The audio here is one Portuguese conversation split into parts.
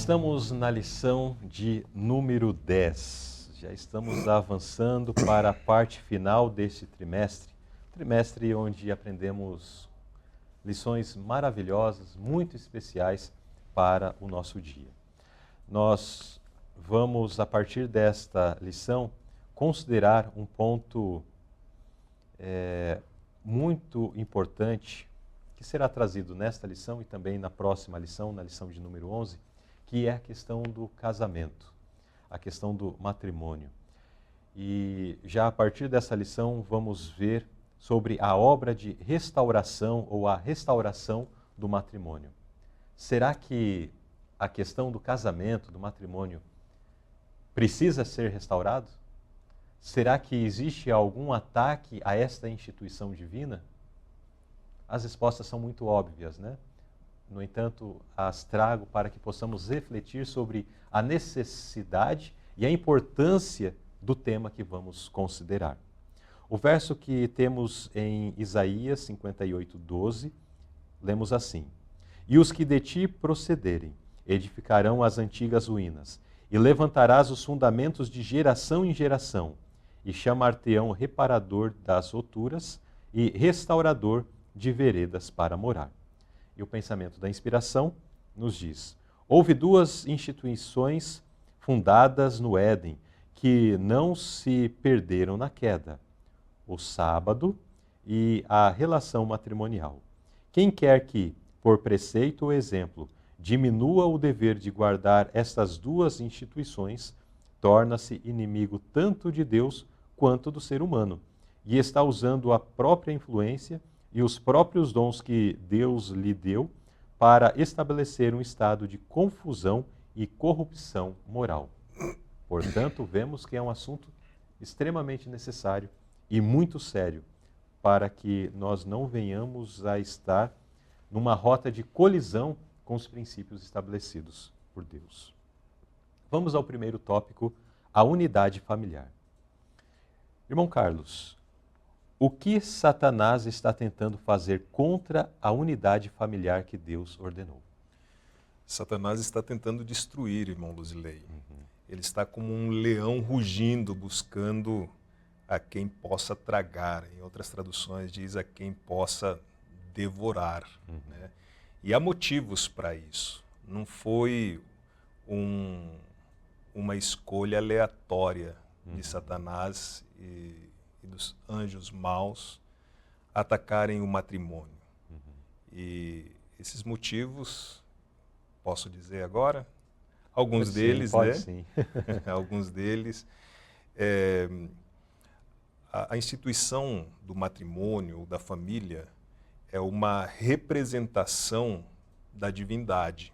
Estamos na lição de número 10. Já estamos avançando para a parte final deste trimestre onde aprendemos lições maravilhosas, muito especiais para o nosso dia. Nós vamos, a partir desta lição, considerar um ponto muito importante que será trazido nesta lição e também na próxima lição, na lição de número 11, que é a questão do casamento, a questão do matrimônio. E já a partir dessa lição vamos ver sobre a obra de restauração ou a restauração do matrimônio. Será que a questão do casamento, do matrimônio, precisa ser restaurado? Será que existe algum ataque a esta instituição divina? As respostas são muito óbvias, né? No entanto, as trago para que possamos refletir sobre a necessidade e a importância do tema que vamos considerar. O verso que temos em Isaías 58:12, lemos assim: E os que de ti procederem edificarão as antigas ruínas, e levantarás os fundamentos de geração em geração, e chamar-te-ão reparador das roturas e restaurador de veredas para morar. E o pensamento da inspiração nos diz: houve duas instituições fundadas no Éden que não se perderam na queda: o sábado e a relação matrimonial. Quem quer que, por preceito ou exemplo, diminua o dever de guardar estas duas instituições, torna-se inimigo tanto de Deus quanto do ser humano, e está usando a própria influência e os próprios dons que Deus lhe deu para estabelecer um estado de confusão e corrupção moral. Portanto, vemos que é um assunto extremamente necessário e muito sério para que nós não venhamos a estar numa rota de colisão com os princípios estabelecidos por Deus. Vamos ao primeiro tópico, a unidade familiar. Irmão Carlos, o que Satanás está tentando fazer contra a unidade familiar que Deus ordenou? Satanás está tentando destruir, irmão Luzilei. Ele está como um leão rugindo, buscando a quem possa tragar. Em outras traduções diz a quem possa devorar. Né? E há motivos para isso. Não foi uma escolha aleatória de Satanás e dos anjos maus atacarem o matrimônio. E esses motivos, posso dizer agora? Alguns deles, pode né? Sim. Alguns deles. A instituição do matrimônio, ou da família, é uma representação da divindade.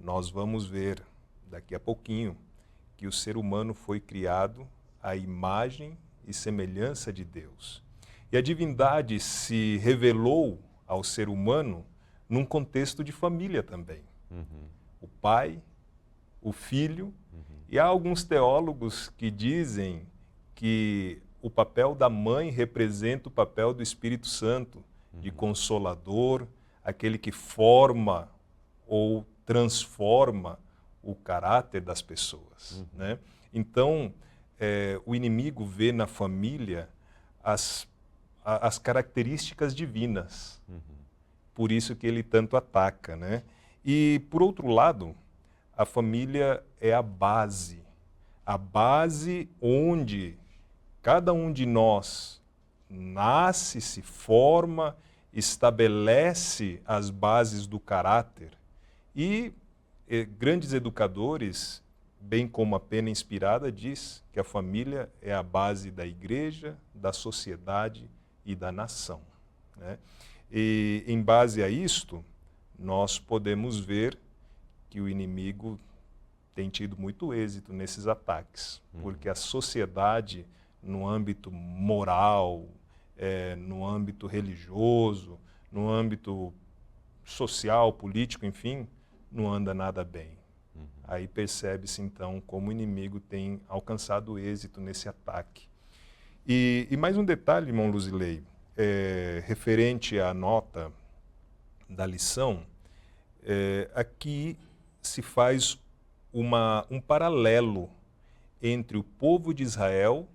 Nós vamos ver daqui a pouquinho que o ser humano foi criado à imagem e semelhança de Deus. E a divindade se revelou ao ser humano num contexto de família também. O pai, o filho, e há alguns teólogos que dizem que o papel da mãe representa o papel do Espírito Santo, de consolador, aquele que forma ou transforma o caráter das pessoas. Né? Então, o inimigo vê na família as características divinas. Por isso que ele tanto ataca. Né? E, por outro lado, a família é a base onde cada um de nós nasce, se forma, estabelece as bases do caráter. E grandes educadores, bem como a Pena Inspirada, diz que a família é a base da igreja, da sociedade e da nação. Né? E em base a isto, nós podemos ver que o inimigo tem tido muito êxito nesses ataques, porque a sociedade, no âmbito moral, no âmbito religioso, no âmbito social, político, enfim, não anda nada bem. Aí percebe-se, então, como o inimigo tem alcançado êxito nesse ataque. E mais um detalhe, irmão Luzilei, referente à nota da lição, aqui se faz um paralelo entre o povo de Israel,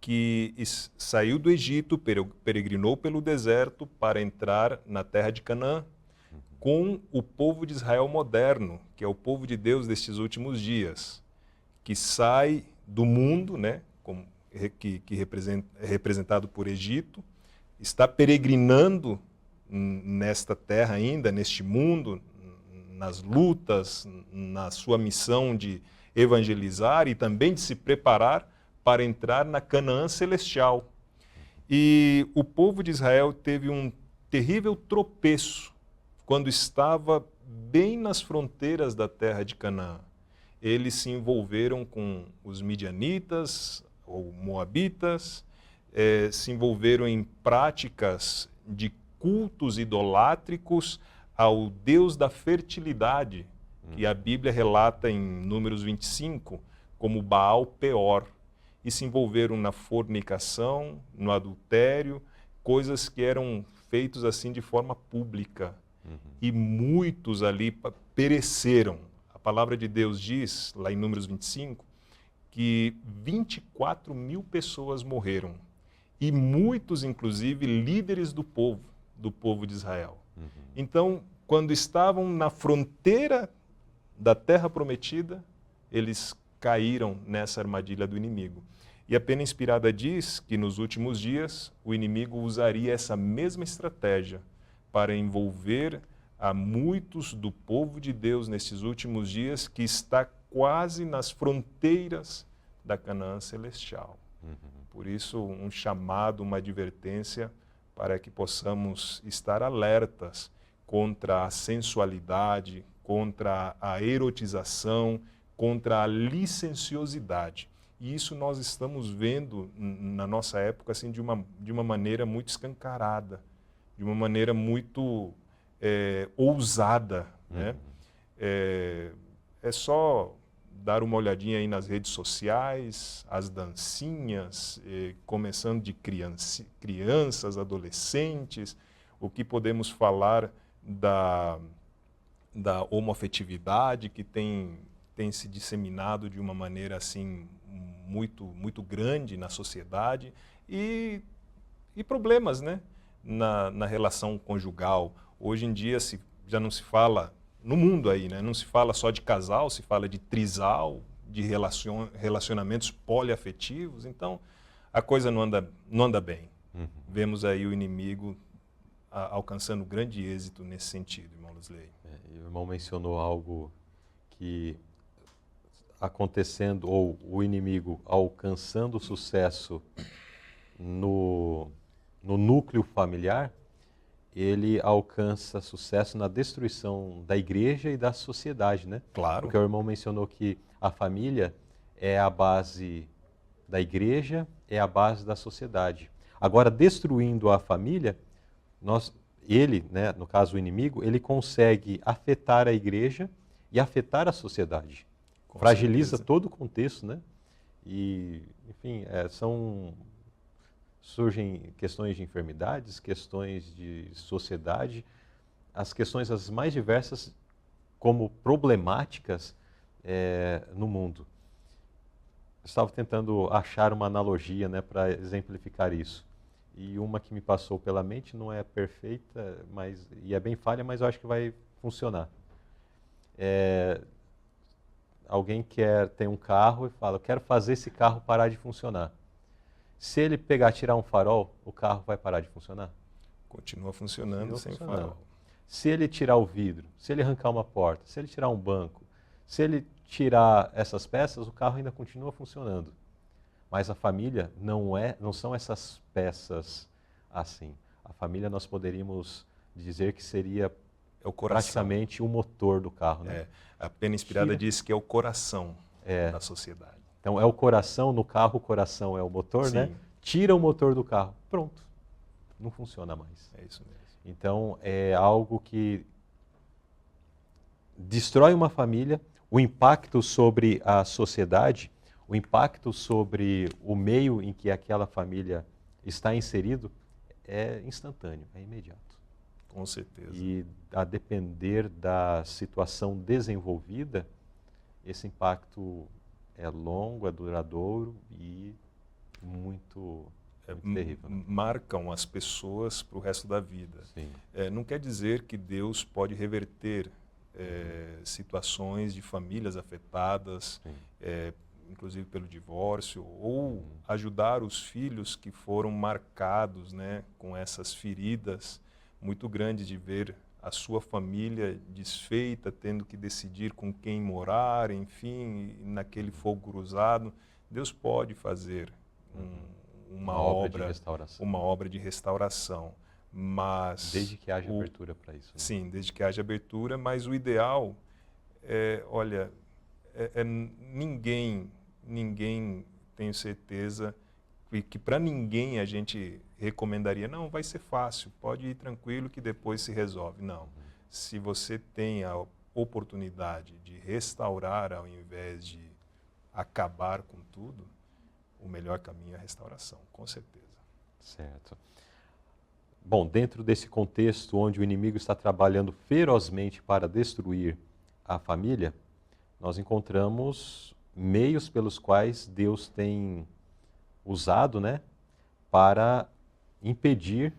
que saiu do Egito, peregrinou pelo deserto para entrar na terra de Canaã, com o povo de Israel moderno, que é o povo de Deus destes últimos dias, que sai do mundo, né, que é representado por Egito, está peregrinando nesta terra ainda, neste mundo, nas lutas, na sua missão de evangelizar e também de se preparar para entrar na Canaã celestial. E o povo de Israel teve um terrível tropeço quando estava bem nas fronteiras da terra de Canaã. Eles se envolveram com os midianitas ou moabitas, se envolveram em práticas de cultos idolátricos ao Deus da fertilidade, que a Bíblia relata em Números 25 como Baal Peor, e se envolveram na fornicação, no adultério, coisas que eram feitas assim de forma pública. E muitos ali pereceram. A palavra de Deus diz, lá em Números 25, que 24.000 pessoas morreram. E muitos, inclusive, líderes do povo de Israel. Então, quando estavam na fronteira da terra prometida, eles caíram nessa armadilha do inimigo. E a Pena Inspirada diz que nos últimos dias o inimigo usaria essa mesma estratégia para envolver a muitos do povo de Deus nesses últimos dias, que está quase nas fronteiras da Canaã celestial. Por isso, um chamado, uma advertência para que possamos estar alertas contra a sensualidade, contra a erotização, contra a licenciosidade. E isso nós estamos vendo na nossa época assim, de uma maneira muito escancarada, de uma maneira muito ousada. Né? É só dar uma olhadinha aí nas redes sociais, as dancinhas, começando de crianças, adolescentes, o que podemos falar da homoafetividade que tem se disseminado de uma maneira assim muito grande na sociedade e problemas, né, na relação conjugal. Hoje em dia já não se fala, no mundo aí, né, não se fala só de casal, se fala de trisal, de relacionamentos poliafetivos. Então, a coisa não anda bem. Vemos aí o inimigo alcançando grande êxito nesse sentido, irmão Lusley. O irmão mencionou algo que acontecendo, ou o inimigo alcançando sucesso no núcleo familiar, ele alcança sucesso na destruição da igreja e da sociedade, né? Claro. Porque o irmão mencionou que a família é a base da igreja, é a base da sociedade. Agora, destruindo a família, ele, né, no caso o inimigo, ele consegue afetar a igreja e afetar a sociedade. Fragiliza todo o contexto, né? E, enfim, surgem questões de enfermidades, questões de sociedade, as questões as mais diversas como problemáticas no mundo. Estava tentando achar uma analogia, né, para exemplificar isso. E uma que me passou pela mente, não é perfeita, e é bem falha, mas eu acho que vai funcionar. Alguém tem um carro e fala, eu quero fazer esse carro parar de funcionar. Se ele tirar um farol, o carro vai parar de funcionar? Continua funcionando sem farol. Se ele tirar o vidro, se ele arrancar uma porta, se ele tirar um banco, se ele tirar essas peças, o carro ainda continua funcionando. Mas a família não são essas peças assim. A família nós poderíamos dizer que seria praticamente o motor do carro. Né? A Pena Inspirada diz que é o coração da sociedade. Então é o coração, no carro o coração é o motor, Sim. né? Tira o motor do carro, pronto, não funciona mais. É isso mesmo. Então é algo que destrói uma família, o impacto sobre a sociedade, o impacto sobre o meio em que aquela família está inserido é instantâneo, é imediato. Com certeza. E a depender da situação desenvolvida, esse impacto é longo, é duradouro e muito, muito terrível, né? Marcam as pessoas para o resto da vida. Sim. Não quer dizer que Deus pode reverter situações de famílias afetadas, inclusive pelo divórcio, ou ajudar os filhos que foram marcados, né, com essas feridas muito grandes de ver a sua família desfeita, tendo que decidir com quem morar, enfim, naquele fogo cruzado. Deus pode fazer uma obra de restauração, mas desde que haja abertura para isso, né? Sim, desde que haja abertura, mas o ideal ninguém, tenho certeza, que para ninguém a gente recomendaria, não, vai ser fácil, pode ir tranquilo que depois se resolve. Não. Se você tem a oportunidade de restaurar ao invés de acabar com tudo, o melhor caminho é a restauração, com certeza. Certo. Bom, dentro desse contexto onde o inimigo está trabalhando ferozmente para destruir a família, nós encontramos meios pelos quais Deus tem usado, né, para impedir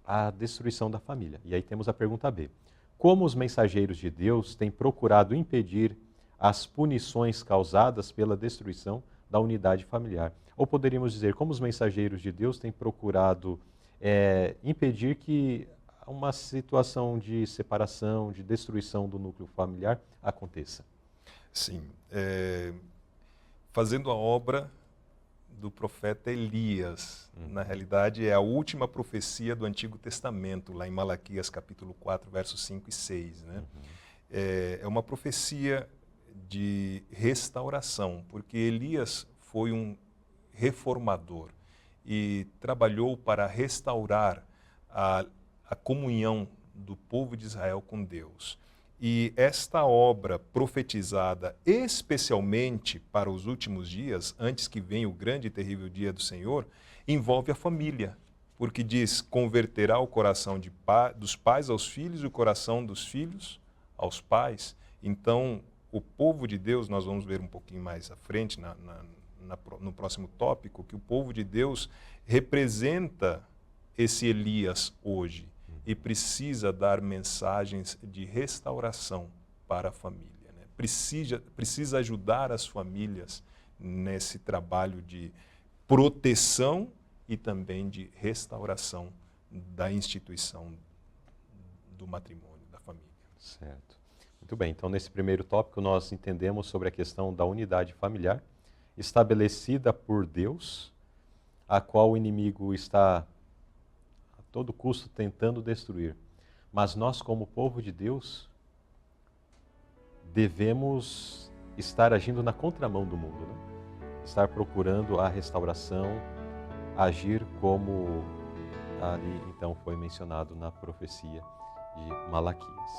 a destruição da família. E aí temos a pergunta B. Como os mensageiros de Deus têm procurado impedir as punições causadas pela destruição da unidade familiar? Ou poderíamos dizer, como os mensageiros de Deus têm procurado impedir que uma situação de separação, de destruição do núcleo familiar aconteça? Sim. Fazendo a obra do profeta Elias. Na realidade, é a última profecia do Antigo Testamento, lá em Malaquias, capítulo 4, versos 5 e 6. Né? É uma profecia de restauração, porque Elias foi um reformador e trabalhou para restaurar a comunhão do povo de Israel com Deus. E esta obra profetizada especialmente para os últimos dias, antes que venha o grande e terrível dia do Senhor, envolve a família, porque diz, converterá o coração dos pais aos filhos e o coração dos filhos aos pais. Então, o povo de Deus, nós vamos ver um pouquinho mais à frente, no próximo tópico, que o povo de Deus representa esse Elias hoje e precisa dar mensagens de restauração para a família, né? Precisa ajudar as famílias nesse trabalho de proteção e também de restauração da instituição do matrimônio, da família. Certo. Muito bem, então nesse primeiro tópico nós entendemos sobre a questão da unidade familiar estabelecida por Deus, a qual o inimigo está a todo custo tentando destruir. Mas nós, como povo de Deus, devemos estar agindo na contramão do mundo, né? Estar procurando a restauração, agir como ali então foi mencionado na profecia de Malaquias.